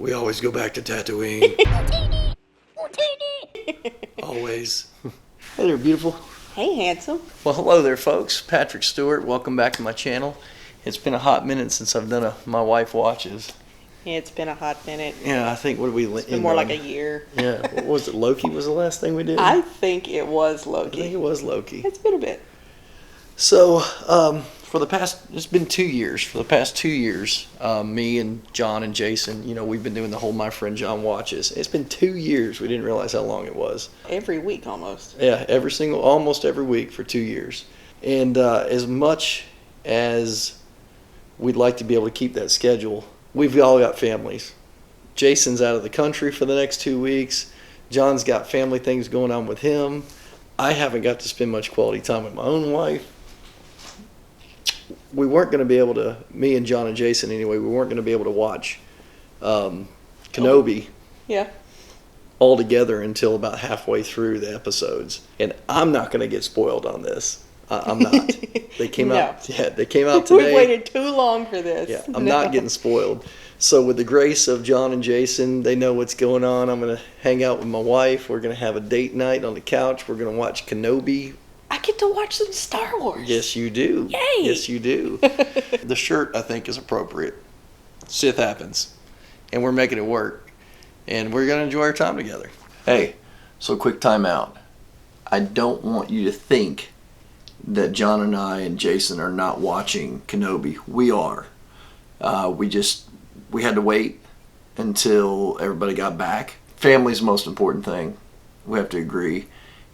We always go back to Tatooine. Always. Hey there, beautiful. Hey, handsome. Well, hello there, folks. Patrick Stewart. Welcome back to my channel. It's been a hot minute since I've done a My Wife Watches. Yeah, it's been a hot minute. Yeah, I think, what did we... It's been more like a year. Yeah, what was it? Loki was the last thing we did? I think it was Loki. I think it was Loki. It's been a bit. So, it's been 2 years. For the past 2 years, me and John and Jason, we've been doing the whole My Friend John Watches. It's been 2 years. We didn't realize how long it was. Every week, almost. Yeah, almost every week for 2 years. And as much as we'd like to be able to keep that schedule, we've all got families. Jason's out of the country for the next 2 weeks. John's got family things going on with him. I haven't got to spend much quality time with my own wife. We weren't going to be able to, me and John and Jason anyway, we weren't going to be able to watch Kenobi all together until about halfway through the episodes. And I'm not going to get spoiled on this. I'm not. They came out. Yeah, they came out today. We waited too long for this. Yeah, I'm not getting spoiled. So with the grace of John and Jason, they know what's going on. I'm going to hang out with my wife. We're going to have a date night on the couch. We're going to watch Kenobi. I get to watch some Star Wars. Yes, you do. Yay! Yes, you do. The shirt, I think, is appropriate. Sith happens. And we're making it work. And we're going to enjoy our time together. Hey, so quick time out. I don't want you to think that John and I and Jason are not watching Kenobi. We are. We had to wait until everybody got back. Family's the most important thing. We have to agree.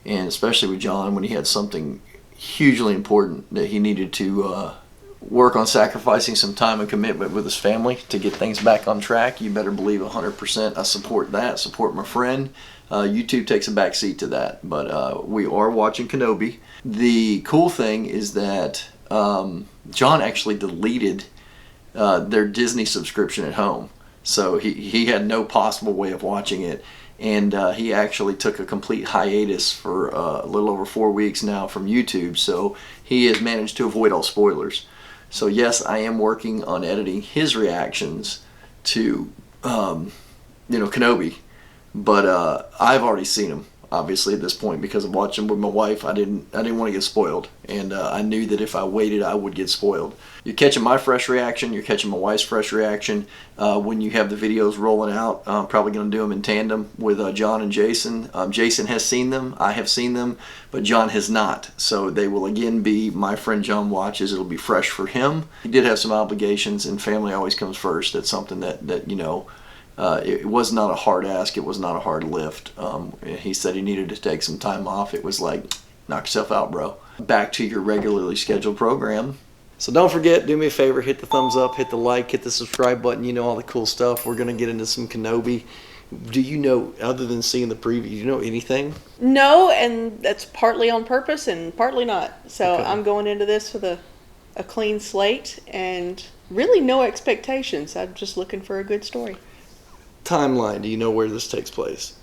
And especially with John, when he had something hugely important that he needed to work on, sacrificing some time and commitment with his family to get things back on track, you better believe 100% I support that, support my friend. YouTube takes a back seat to that, but we are watching Kenobi. The cool thing is that John actually deleted their Disney subscription at home, so he had no possible way of watching it. And he actually took a complete hiatus for a little over 4 weeks now from YouTube, so he has managed to avoid all spoilers. So yes, I am working on editing his reactions to Kenobi, but I've already seen them, obviously, at this point, because of watching with my wife. I didn't want to get spoiled, and I knew that if I waited, I would get spoiled. You're catching my fresh reaction, you're catching my wife's fresh reaction when you have the videos rolling out. I'm probably going to do them in tandem with John and Jason. Jason has seen them, I have seen them, but John has not. So they will again be My Friend John Watches. It'll be fresh for him. He did have some obligations, and family always comes first. That's something that it was not a hard ask. It was not a hard lift. He said he needed to take some time off. It was like, knock yourself out, bro. Back to your regularly scheduled program. So don't forget, do me a favor, hit the thumbs up, hit the like, hit the subscribe button. All the cool stuff. We're going to get into some Kenobi. Do you know, other than seeing the preview, do you know anything? No, and that's partly on purpose and partly not. So okay. I'm going into this with a clean slate and really no expectations. I'm just looking for a good story. Timeline, do you know where this takes place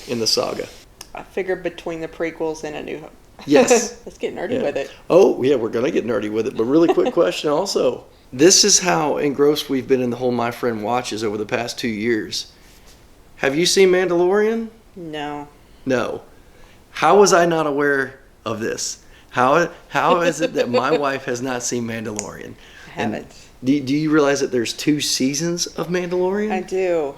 in the saga? I figure between the prequels and A New Hope. Yes. Let's get nerdy with it. Oh, yeah, we're going to get nerdy with it. But really quick question also. This is how engrossed we've been in the whole My Friend Watches over the past 2 years. Have you seen Mandalorian? No. No. How was I not aware of this? How is it that my wife has not seen Mandalorian? I haven't. Do you realize that there's 2 seasons of Mandalorian? I do.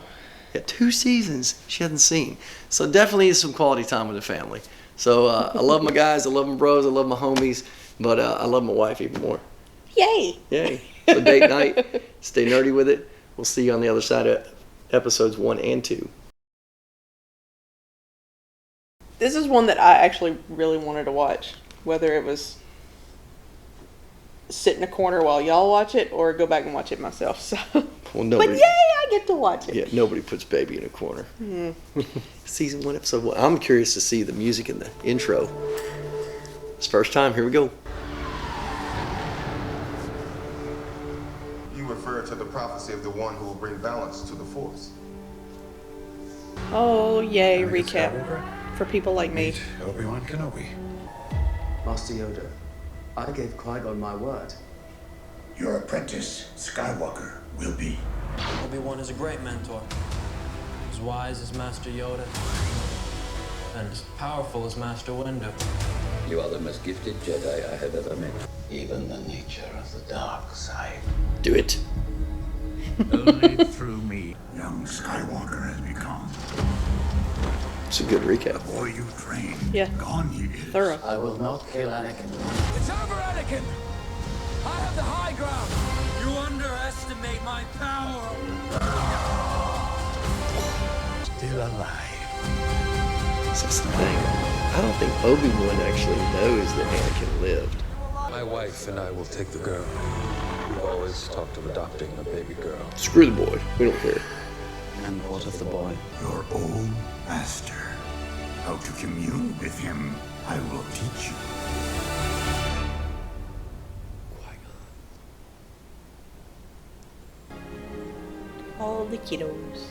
Yeah, 2 seasons she hasn't seen. So definitely some quality time with the family. So I love my guys, I love my bros, I love my homies, but I love my wife even more. Yay! Yay. So date night, stay nerdy with it. We'll see you on the other side of episodes 1 and 2. This is one that I actually really wanted to watch, whether it was sit in a corner while y'all watch it or go back and watch it myself. So, but yay, I get to watch it. Yeah, nobody puts baby in a corner. Season 1, episode 1. I'm curious to see the music in the intro. It's first time. Here we go. You refer to the prophecy of the one who will bring balance to the Force. Oh, yay, recap for people like me. Obi-Wan Kenobi. Master Yoda, I gave Qui-Gon my word. Your apprentice, Skywalker, will be. Obi-Wan is a great mentor. as wise as Master Yoda and as powerful as Master Windu. You are the most gifted Jedi I have ever met. Even the nature of the dark side. Do it. Only through me, young Skywalker has become. It's a good recap. The boy you trained. Yeah. Gone he is. Thorough. I will not kill Anakin. It's over, Anakin! I have the high ground! You underestimate my power! Still alive. That's the thing. I don't think Obi-Wan actually knows that Anakin lived. My wife and I will take the girl. We've always talked of adopting a baby girl. Screw the boy. We don't care. And what of the boy? Your old master. How to commune with him, I will teach you. All the kiddos.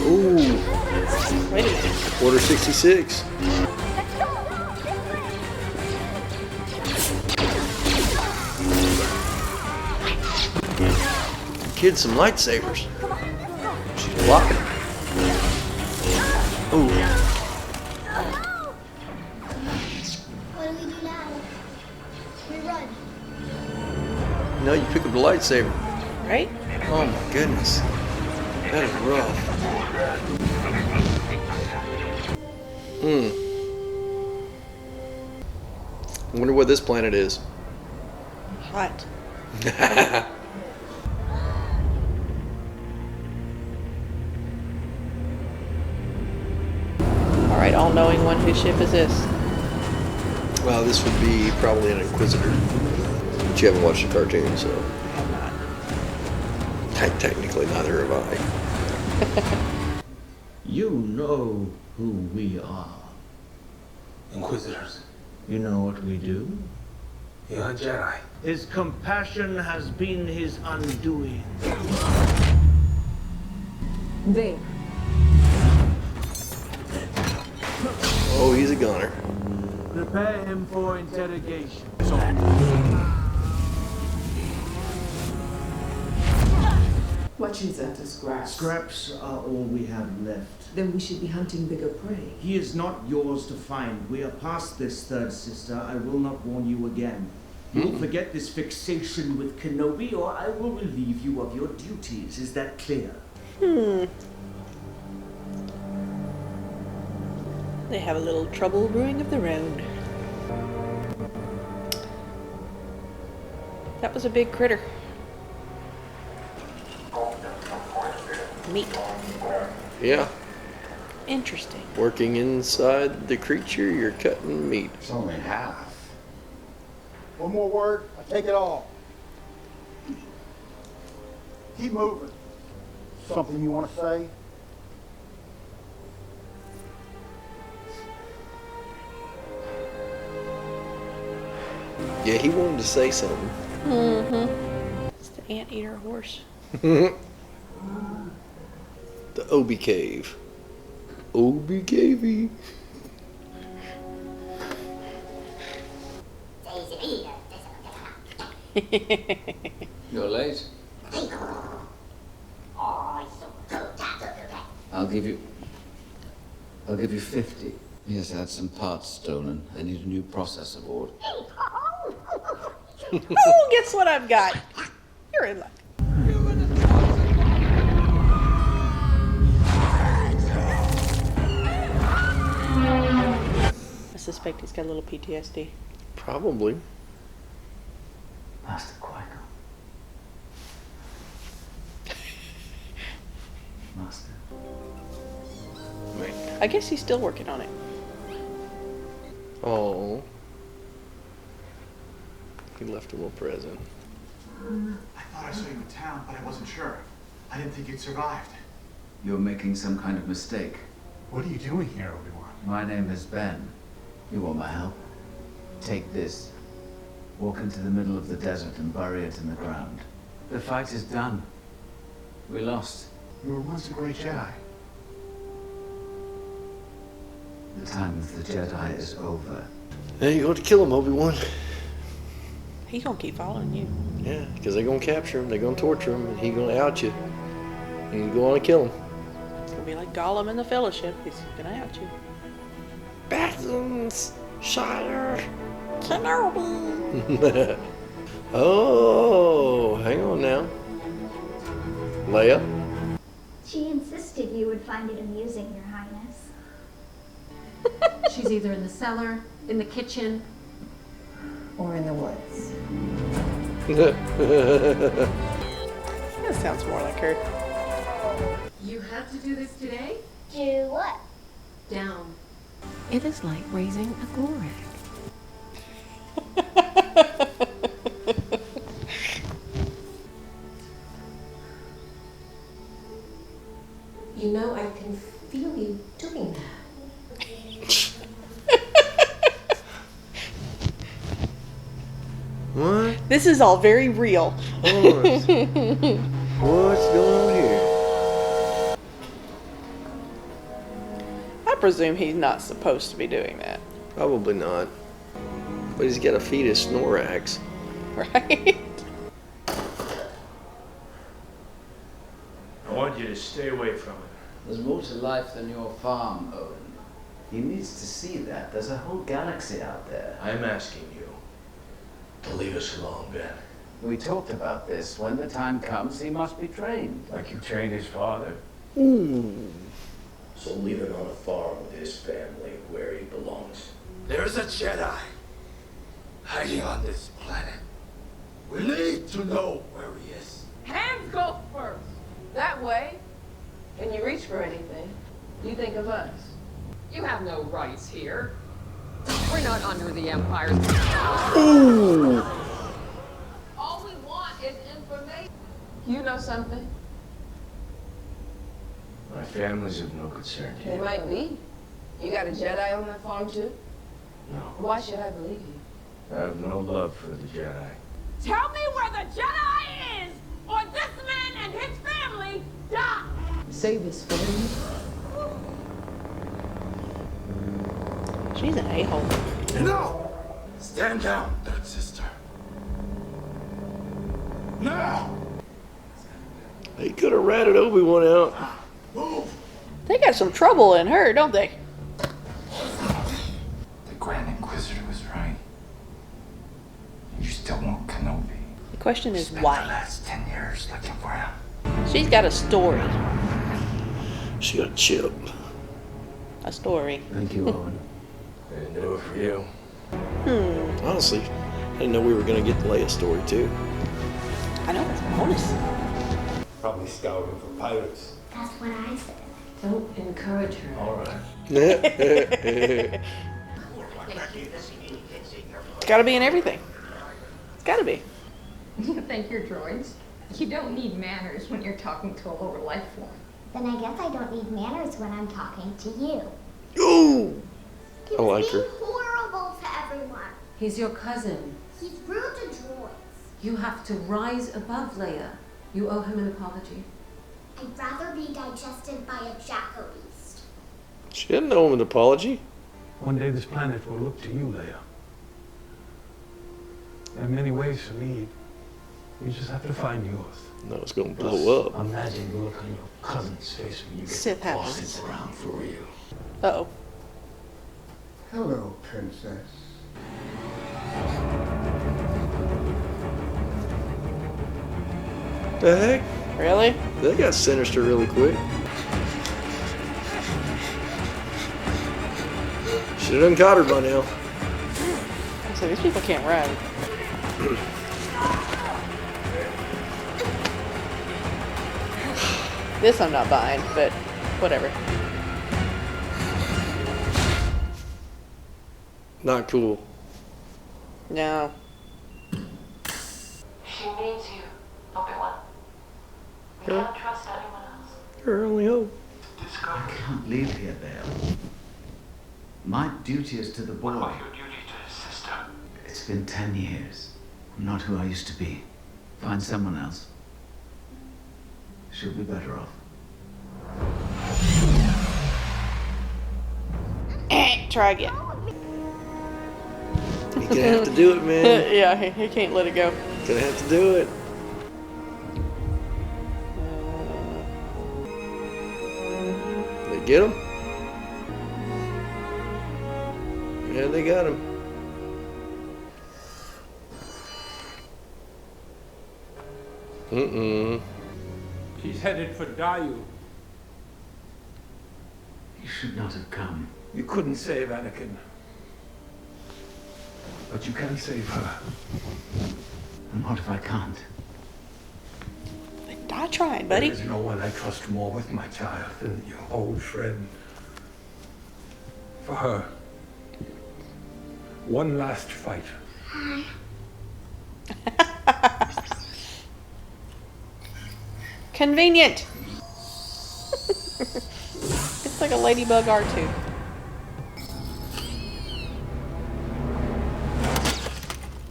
Ooh. Wait a minute. Order 66. Kid, some lightsabers. She's blocking. Ooh. What do we do now? We run. No, you pick up the lightsaber. Right? Oh my goodness. That is rough. I wonder what this planet is. Hot. Alright, all-knowing one, whose ship is this? Well, this would be probably an Inquisitor. But you haven't watched the cartoon, so. I have not. Technically, neither have I. You know who we are. Inquisitors. You know what we do? You're a Jedi. His compassion has been his undoing. There. Oh, he's a gunner. Prepare him for interrogation. What is that, a scrap? Scraps are all we have left. Then we should be hunting bigger prey. He is not yours to find. We are past this, third sister. I will not warn you again. You will forget this fixation with Kenobi, or I will relieve you of your duties. Is that clear? They have a little trouble brewing of their own. That was a big critter. Meat. Yeah. Interesting. Working inside the creature, you're cutting meat. It's only half. One more word, I take it all. Keep moving. Something you want to say? Yeah, he wanted to say something. It's the anteater horse. The Obi Cave. Obi Cavey. You're late. I'll give you 50. He has had some parts stolen. I need a new processor board. Oh, guess what I've got? You're in luck. I suspect he's got a little PTSD. Probably. Master Qui-Gon. Master. I guess he's still working on it. Oh. He left him a present. I thought I saw you in town, but I wasn't sure. I didn't think you'd survived. You're making some kind of mistake. What are you doing here, Obi-Wan? My name is Ben. You want my help? Take this. Walk into the middle of the desert and bury it in the ground. The fight is done. We lost. You were once a great Jedi. The time of the Jedi is over. Hey, you're going to kill him, Obi-Wan. He's gonna keep following you. Yeah, because they're going to capture him, they're going to torture him, and he's going to out you. You go on and kill him. It's gonna be like Gollum in the Fellowship. He's gonna out you. Bathens Shire. Kenobi. Oh, hang on now. Leia. She insisted you would find it amusing, Your Highness. She's either in the cellar, in the kitchen, or in the woods. That sounds more like her. You have to do this today? Do what? Down. It is like raising a Gorak. You know, I can feel you doing that. What? This is all very real. What's going on here? I presume he's not supposed to be doing that. Probably not. But he's got a fetus Snorax. Right? I want you to stay away from it. There's more to life than your farm, Owen. He needs to see that. There's a whole galaxy out there. I'm asking you to leave us alone, Ben. We talked about this. When the time comes, he must be trained. Like you trained his father. So leave him on a farm with his family where he belongs. There's a Jedi hiding on this planet. We need to know where he is. Hands go first. That way, when you reach for anything, you think of us. You have no rights here. We're not under the Empire's. All we want is information. You know something? My family's of no concern to It you. might be. You got a Jedi on that farm too? No. Why should I believe you? I have no love for the Jedi. Tell me where the Jedi is, or this man and his family die! Say this for me. She's an a-hole. No! Stand down, third sister. Now! He could have ratted Obi-Wan out. Move! They got some trouble in her, don't they? The Grand Inquisitor was right. You still want Kenobi. The question is Spent the why. last 10 years looking for him. She's got a story. She got a chip. A story. Thank you, Owen. I didn't do it for you. Honestly, I didn't know we were going to get the Leia story too. I know, that's a bonus. Probably scouting for pirates. That's what I said. Don't encourage her. All right. It's gotta be in everything. It's gotta be. You think you're droids? You don't need manners when you're talking to a lower life form. Then I guess I don't need manners when I'm talking to you. Ooh! He's I like being her. horrible to everyone. He's your cousin. He's rude to droids. You have to rise above Leia. You owe him an apology. I'd rather be digested by a Jacko-beast. She didn't owe him an apology. One day this planet will look to you, Leia. There are many ways to lead. You just have to find yours. No, it's going to blow up. Imagine the look on your cousin's face when you get Sith bosses happens. around for real. Uh-oh. Hello, Princess. The heck? Really? They got sinister really quick. Should have done caught her by now. So these people can't run. This I'm not buying, but whatever. Not cool. No. She needs you, Obi-Wan. We can't trust anyone else. Her only hope. I can't leave here, Bale. My duty is to the boy. What about your duty to his sister? It's been 10 years. I'm not who I used to be. Find someone else. She'll be better off. Try again. You're gonna have to do it, man. Yeah, he can't let it go. Gonna have to do it. Get him? Yeah, they got him. He's headed for Dayu. You should not have come. You couldn't save Anakin. But you can save her. And what if I can't? Die trying, buddy. There is no one I trust more with my child than your old friend. For her. One last fight. Convenient. It's like a ladybug R2.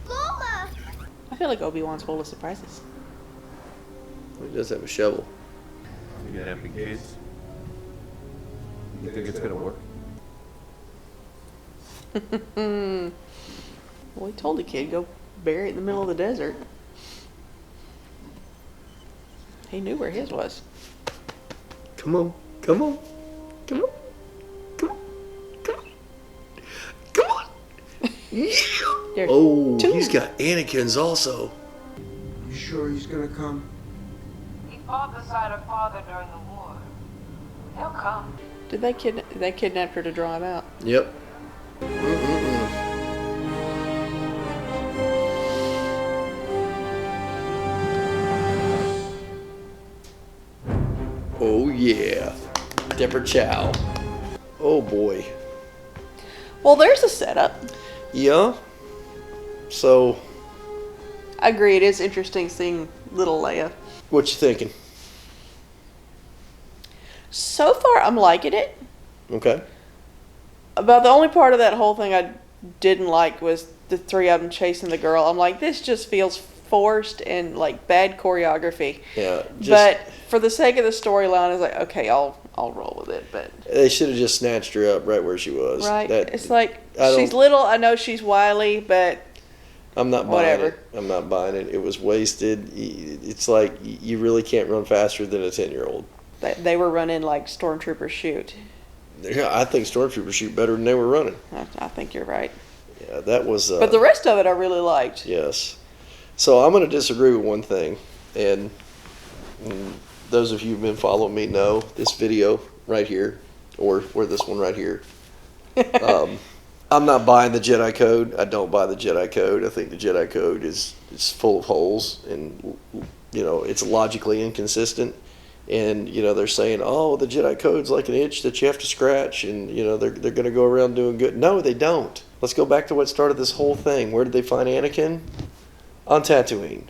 Mama! I feel like Obi-Wan's full of surprises. He does have a shovel. You got empty case? You think it's gonna work? Well, he told the kid, go bury it in the middle of the desert. He knew where his was. Come on. Come on. Come on. Come on. Come on. Come on. Yeah. Oh, he's got Anakin's also. You sure he's gonna come? He fought beside her father during the war. He'll come. Did they kidnapped her to draw him out? Yep. Oh yeah. Dipper Chow. Oh boy. Well, there's a setup. Yeah. So. I agree. It is interesting seeing little Leia. What you thinking? So far, I'm liking it. Okay. About the only part of that whole thing I didn't like was the three of them chasing the girl. I'm like, this just feels forced and like bad choreography. Yeah. But for the sake of the storyline, I was like, okay, I'll roll with it. But they should have just snatched her up right where she was. Right. It's like she's little. I know she's wily, but I'm not buying it. I'm not buying it. It was wasted. It's like you really can't run faster than a 10-year-old. They were running like stormtroopers shoot. Yeah, I think stormtroopers shoot better than they were running. I think you're right. Yeah, that was. But the rest of it I really liked. Yes. So I'm going to disagree with one thing, and those of you who've been following me know this video right here, or this one right here. I'm not buying the Jedi Code. I don't buy the Jedi Code. I think the Jedi Code is full of holes, and it's logically inconsistent. And they're saying, oh, the Jedi Code's like an itch that you have to scratch, and they're going to go around doing good. No, they don't. Let's go back to what started this whole thing. Where did they find Anakin? On Tatooine.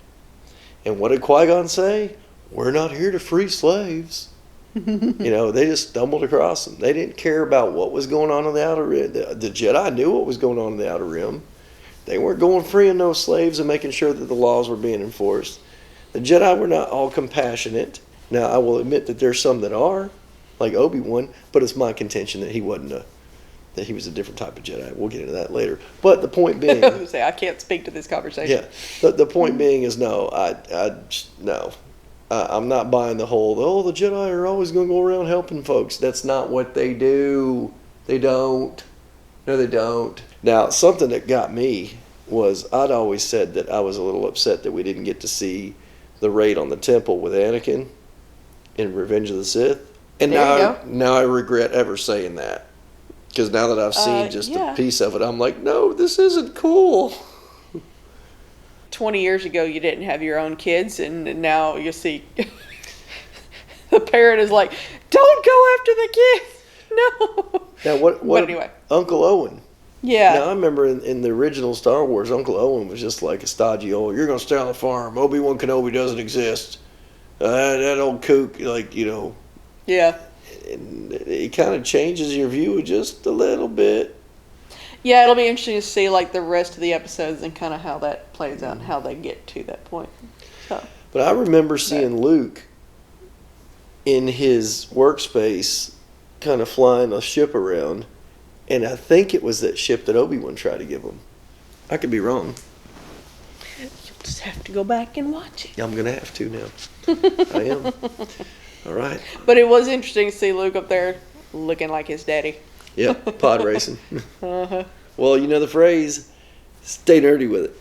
And what did Qui-Gon say? We're not here to free slaves. They just stumbled across them. They didn't care about what was going on in the Outer Rim. The Jedi knew what was going on in the Outer Rim. They weren't going freeing no slaves and making sure that the laws were being enforced. The Jedi were not all compassionate. Now, I will admit that there's some that are, like Obi-Wan, but it's my contention that he wasn't that he was a different type of Jedi. We'll get into that later. But the point being... I can't speak to this conversation. Yeah. The point being is no. I'm not buying the whole, the Jedi are always going to go around helping folks. That's not what they do. They don't. No, they don't. Now, something that got me was I'd always said that I was a little upset that we didn't get to see the raid on the temple with Anakin in Revenge of the Sith. And now I regret ever saying that. Because now that I've seen just a piece of it, I'm like, no, this isn't cool. 20 years ago, you didn't have your own kids, and now you see the parent is like, don't go after the kids. No. Now, what anyway. Uncle Owen. Yeah. Now, I remember in the original Star Wars, Uncle Owen was just like a stodgy old, you're going to stay on the farm. Obi-Wan Kenobi doesn't exist. That old kook, Yeah. And it kind of changes your view just a little bit. Yeah, it'll be interesting to see the rest of the episodes and kind of how that plays out and how they get to that point. So. But I remember seeing Luke in his workspace kind of flying a ship around, and I think it was that ship that Obi-Wan tried to give him. I could be wrong. You'll just have to go back and watch it. I'm going to have to now. I am. All right. But it was interesting to see Luke up there looking like his daddy. Yep, pod racing. Uh-huh. Well, you know the phrase, stay nerdy with it.